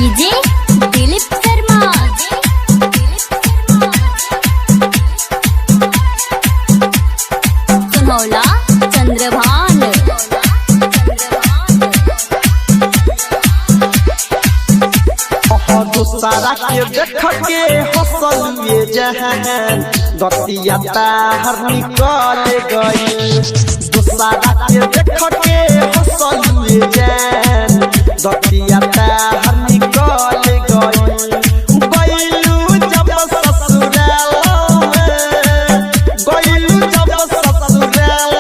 DJ Dilip Sharma. सुनौला Chandrabhan. दूसरा के देख के हंसलिए जहान दतिया ताहर निकल गई। दूसरा के देख के हंसलिए जहान दतिया ताहर निकल गई। गइलू जब ससुराल में, गइलू जब ससुराल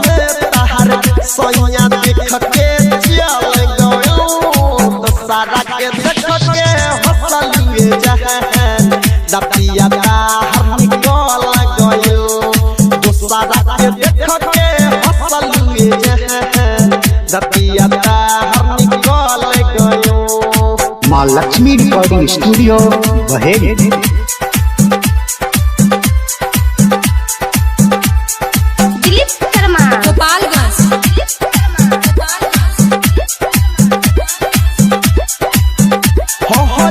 में ताहर सैया देख के चल गइलू। दूसरा के देख के हंसलिए जहान दतिया ताहर निकल गइलू। दूसरा के देख के हंसलिए जहान दतिया ताहर निकल गइलू। माँ लक्ष्मी रिकॉर्डिंग स्टूडियो बहेड़ी। दिलीप शर्मा गोपालगंज।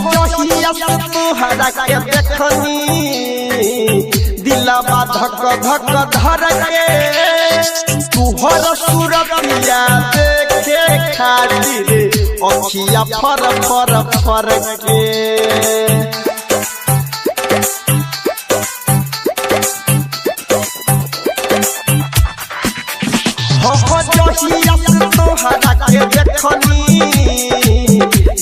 जहिया तोहरा के देखनी दिलवा धक धक धर के तुहर सूरतिया देखे खातिर अखिया फर फर फर के। जहिया तोहरा के देखनी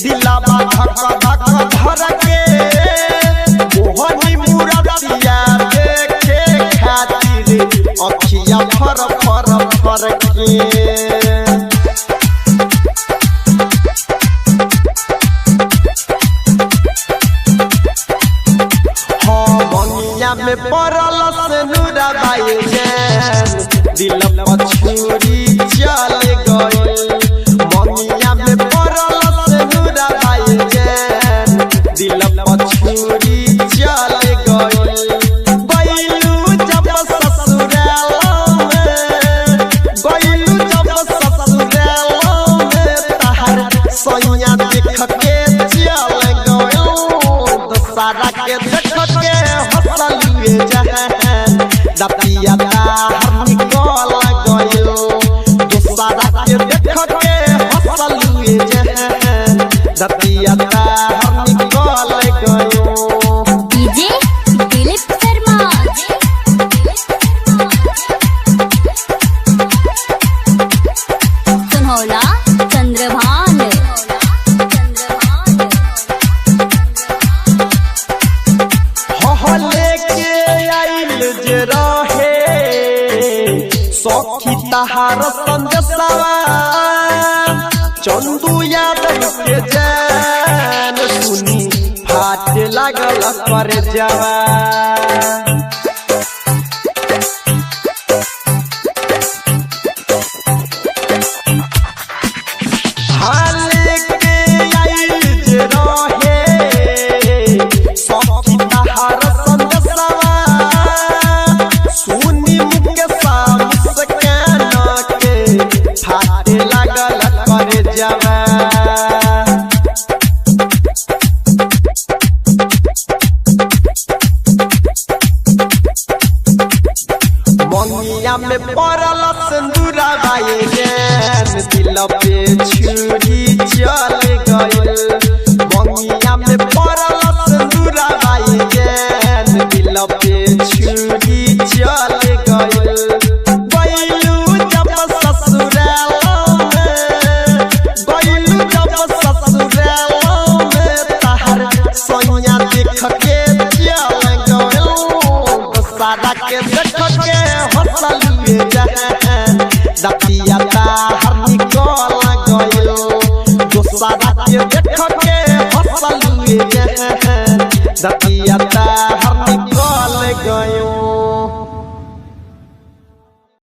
दिलवा धक धक धर के मोहनी मूरतिया देखे खातिर अखिया फर फर फर के। बनिया में पड़ल से नूरा बाई जैन दिल पछुरी चल गई। बनिया में पड़ल से नूरा बाई जैन दिल पछुरी चल गई। गइलू जब ससुराल में, गइलू जब ससुराल में ताहर सैया देख के चल गइलू। दूसरा के देख के हंसलिए जहान दतिया ताहर निकल गइलू। दूसरा के देख के हंसलिए जहान दतिया ताहर निकल गइलू। डीजे दिलीप शर्मा। सुनौला चंद्रभान। लेके आइल जे रहे सखी तहार संदेशवा चंदू यादव के जान सुनी फाट लागल कर जवा। मंगिया में पड़ल सिंदूरा बाई जैन दिल पे छुरी चल गइल। मंगिया में पड़ल सिंदूरा बाई जैन दिल पे छुरी चल गइल। गइलू जब ससुराल में, गइलू जब ससुराल में ताहर सैया देख के चल गइलू। दूसरा के देख के हंसलिए जहान दतिया ताहर निकल गइलू। दूसरा के देख के हंसलिए जहान